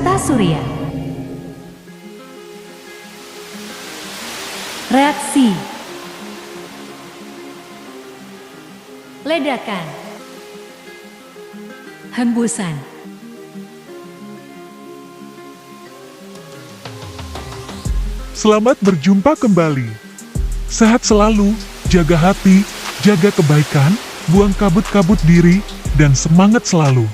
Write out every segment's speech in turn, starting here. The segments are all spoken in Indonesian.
Tata surya. Reaksi. Ledakan. Hembusan. Selamat berjumpa kembali. Sehat selalu, jaga hati, jaga kebaikan, buang kabut-kabut diri, dan semangat selalu.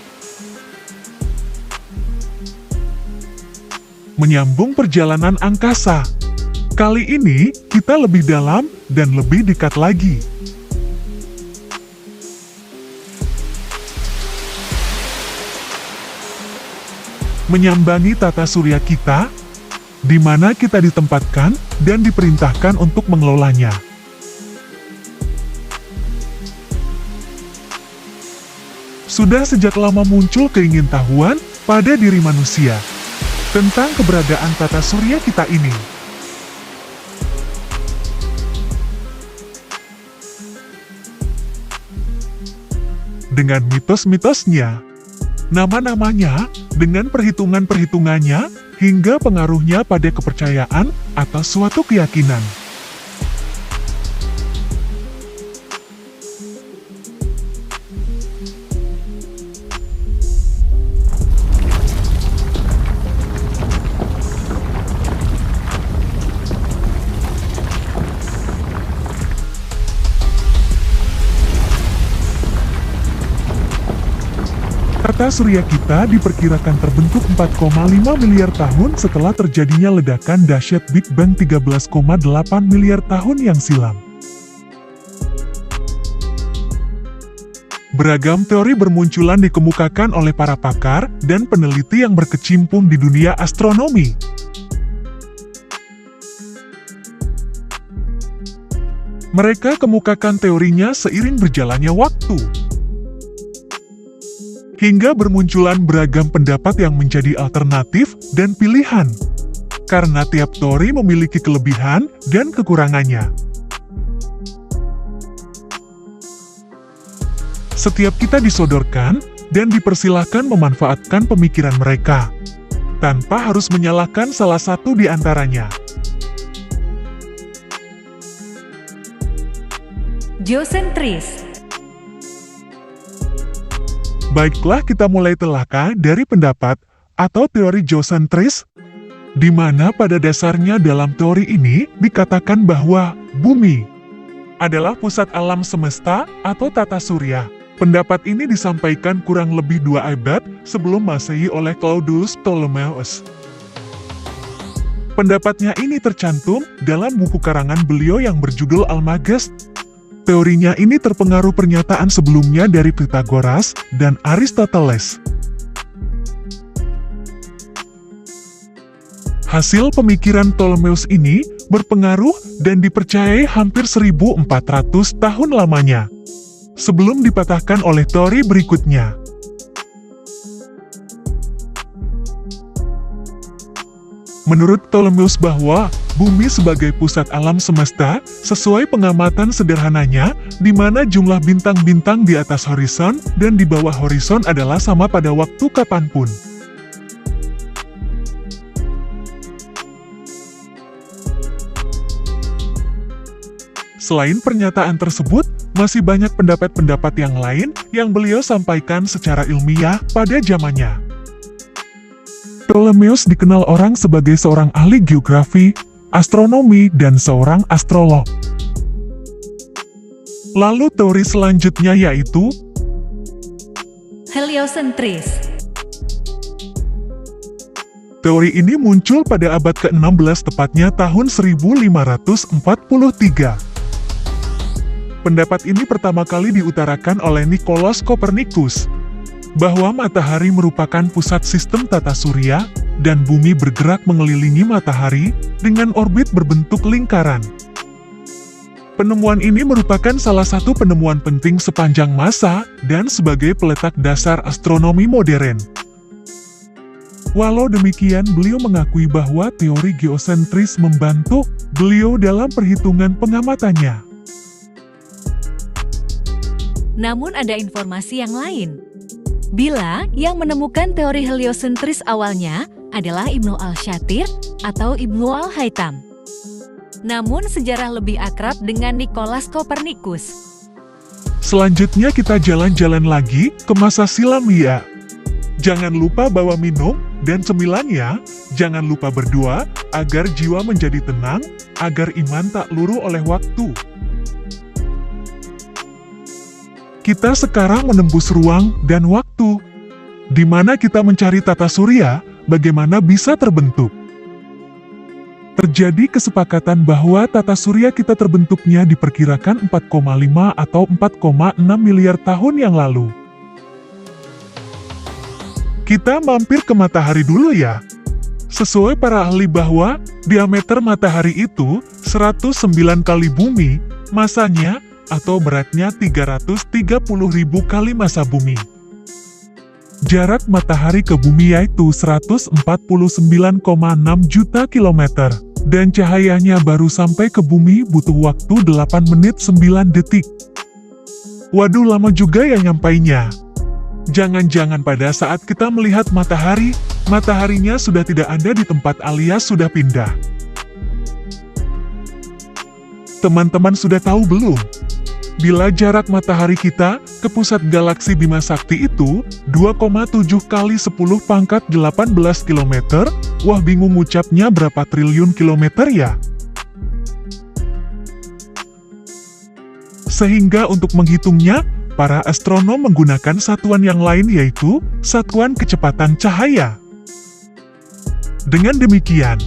Menyambung perjalanan angkasa. Kali ini, kita lebih dalam dan lebih dekat lagi. Menyambangi tata surya kita, di mana kita ditempatkan dan diperintahkan untuk mengelolanya. Sudah sejak lama muncul keingintahuan pada diri manusia tentang keberadaan tata surya kita ini. Dengan mitos-mitosnya, nama-namanya, dengan perhitungan-perhitungannya, hingga pengaruhnya pada kepercayaan atau suatu keyakinan. Tata surya kita diperkirakan terbentuk 4,5 miliar tahun setelah terjadinya ledakan dahsyat Big Bang 13,8 miliar tahun yang silam. Beragam teori bermunculan dikemukakan oleh para pakar dan peneliti yang berkecimpung di dunia astronomi. Mereka kemukakan teorinya seiring berjalannya waktu, hingga bermunculan beragam pendapat yang menjadi alternatif dan pilihan, karena tiap teori memiliki kelebihan dan kekurangannya. Setiap kita disodorkan dan dipersilahkan memanfaatkan pemikiran mereka, tanpa harus menyalahkan salah satu di antaranya. Geosentris. Baiklah, kita mulai telahkah dari pendapat atau teori geosentris, di mana pada dasarnya dalam teori ini dikatakan bahwa bumi adalah pusat alam semesta atau tata surya. Pendapat ini disampaikan kurang lebih 2 abad sebelum Masehi oleh Claudius Ptolemeus. Pendapatnya ini tercantum dalam buku karangan beliau yang berjudul Almagest. Teorinya ini terpengaruh pernyataan sebelumnya dari Pythagoras dan Aristoteles. Hasil pemikiran Ptolemeus ini berpengaruh dan dipercayai hampir 1400 tahun lamanya, sebelum dipatahkan oleh teori berikutnya. Menurut Ptolemeus bahwa bumi sebagai pusat alam semesta, sesuai pengamatan sederhananya, di mana jumlah bintang-bintang di atas horizon dan di bawah horizon adalah sama pada waktu kapanpun. Selain pernyataan tersebut, masih banyak pendapat-pendapat yang lain yang beliau sampaikan secara ilmiah pada zamannya. Ptolemeus dikenal orang sebagai seorang ahli geografi, astronomi, dan seorang astrolog. Lalu teori selanjutnya yaitu Heliosentris. teori ini muncul pada abad ke-16, tepatnya tahun 1543. Pendapat ini pertama kali diutarakan oleh Nikolaus Kopernikus, bahwa matahari merupakan pusat sistem tata surya, dan bumi bergerak mengelilingi matahari dengan orbit berbentuk lingkaran. Penemuan ini merupakan salah satu penemuan penting sepanjang masa dan sebagai peletak dasar astronomi modern. Walau demikian, beliau mengakui bahwa teori geosentris membantu beliau dalam perhitungan pengamatannya. Namun ada informasi yang lain. Bila yang menemukan teori heliosentris awalnya adalah Ibnu Al-Shatir atau Ibnu Al-Haytham. Namun sejarah lebih akrab dengan Nikolaus Kopernikus. Selanjutnya kita jalan-jalan lagi ke masa silam ya. Jangan lupa bawa minum dan cemilannya. Jangan lupa berdoa agar jiwa menjadi tenang, agar iman tak luruh oleh waktu. Kita sekarang menembus ruang dan waktu, di mana kita mencari tata surya, bagaimana bisa terbentuk. Terjadi kesepakatan bahwa tata surya kita terbentuknya diperkirakan 4,5 atau 4,6 miliar tahun yang lalu. Kita mampir ke matahari dulu ya. Sesuai para ahli bahwa diameter matahari itu 109 kali bumi, masanya atau beratnya 330.000 kali massa bumi. Jarak matahari ke bumi yaitu 149,6 juta kilometer, dan cahayanya baru sampai ke bumi butuh waktu 8 menit 9 detik. Waduh, lama juga ya nyampainya. Jangan-jangan pada saat kita melihat matahari, mataharinya sudah tidak ada di tempat alias sudah pindah. Teman-teman sudah tahu belum? Bila jarak matahari kita ke pusat galaksi Bima Sakti itu 2,7 kali 10 pangkat 18 km, wah bingung ngucapnya berapa triliun kilometer ya? Sehingga untuk menghitungnya, para astronom menggunakan satuan yang lain yaitu satuan kecepatan cahaya. Dengan demikian,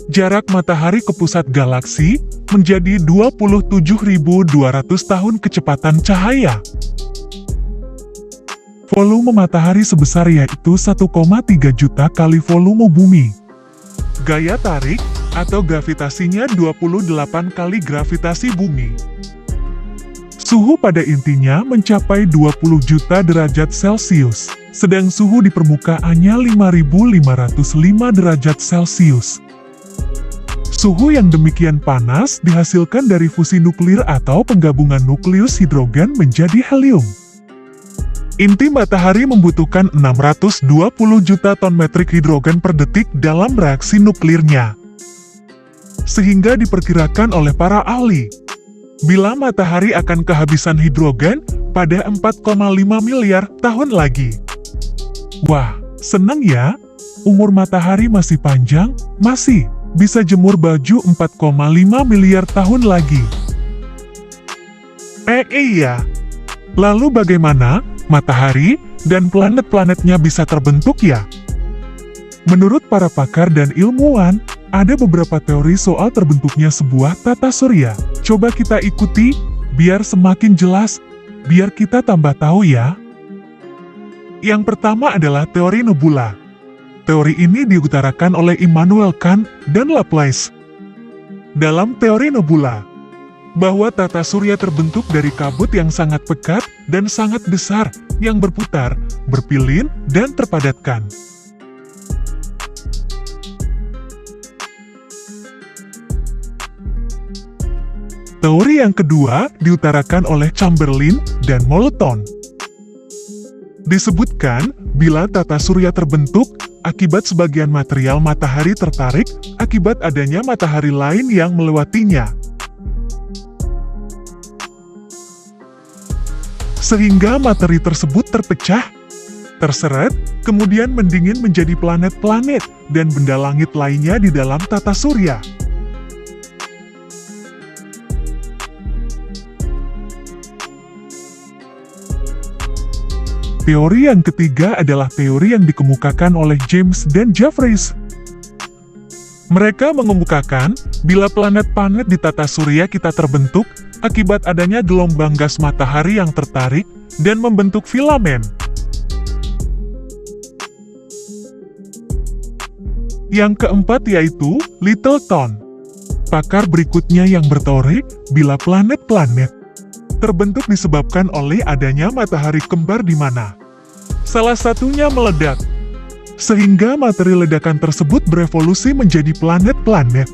jarak matahari ke pusat galaksi menjadi 27.200 tahun kecepatan cahaya. Volume matahari sebesar yaitu 1,3 juta kali volume bumi. Gaya tarik atau gravitasinya 28 kali gravitasi bumi. Suhu pada intinya mencapai 20 juta derajat Celcius, sedang suhu di permukaannya 5.505 derajat Celcius. Suhu yang demikian panas dihasilkan dari fusi nuklir atau penggabungan nukleus hidrogen menjadi helium. Inti matahari membutuhkan 620 juta ton metrik hidrogen per detik dalam reaksi nuklirnya. Sehingga diperkirakan oleh para ahli, bila matahari akan kehabisan hidrogen pada 4,5 miliar tahun lagi. Wah, seneng ya? Umur matahari masih panjang, masih bisa jemur baju 4,5 miliar tahun lagi. Iya. Lalu bagaimana matahari dan planet-planetnya bisa terbentuk ya? Menurut para pakar dan ilmuwan, ada beberapa teori soal terbentuknya sebuah tata surya. Coba kita ikuti, biar semakin jelas, biar kita tambah tahu ya. Yang pertama adalah teori nebula. Teori ini diutarakan oleh Immanuel Kant dan Laplace. Dalam teori nebula, bahwa tata surya terbentuk dari kabut yang sangat pekat dan sangat besar, yang berputar, berpilin, dan terpadatkan. Teori yang kedua diutarakan oleh Chamberlain dan Moulton. Disebutkan, bila tata surya terbentuk, akibat sebagian material matahari tertarik, akibat adanya matahari lain yang melewatinya. Sehingga materi tersebut terpecah, terseret, kemudian mendingin menjadi planet-planet dan benda langit lainnya di dalam tata surya. Teori yang ketiga adalah teori yang dikemukakan oleh James dan Jeffreys. Mereka mengemukakan, bila planet-planet di tata surya kita terbentuk, akibat adanya gelombang gas matahari yang tertarik, dan membentuk filamen. Yang keempat yaitu Littleton. Pakar berikutnya yang berteori, bila planet-planet terbentuk disebabkan oleh adanya matahari kembar di mana salah satunya meledak, sehingga materi ledakan tersebut berevolusi menjadi planet-planet.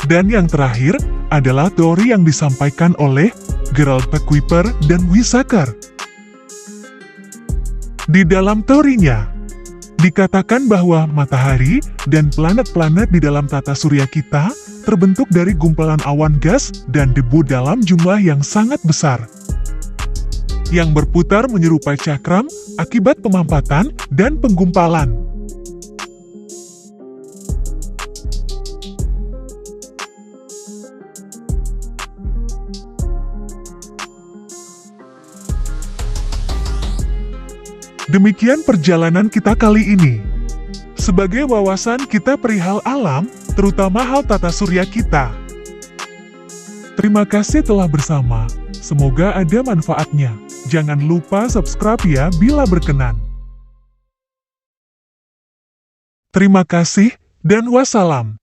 Dan yang terakhir adalah teori yang disampaikan oleh Gerald P. Kuiper dan Wisaker. Di dalam teorinya, dikatakan bahwa matahari dan planet-planet di dalam tata surya kita terbentuk dari gumpalan awan gas dan debu dalam jumlah yang sangat besar, yang berputar menyerupai cakram akibat pemampatan dan penggumpalan. Demikian perjalanan kita kali ini. Sebagai wawasan kita perihal alam, terutama hal tata surya kita. Terima kasih telah bersama. Semoga ada manfaatnya. Jangan lupa subscribe ya bila berkenan. Terima kasih dan wassalam.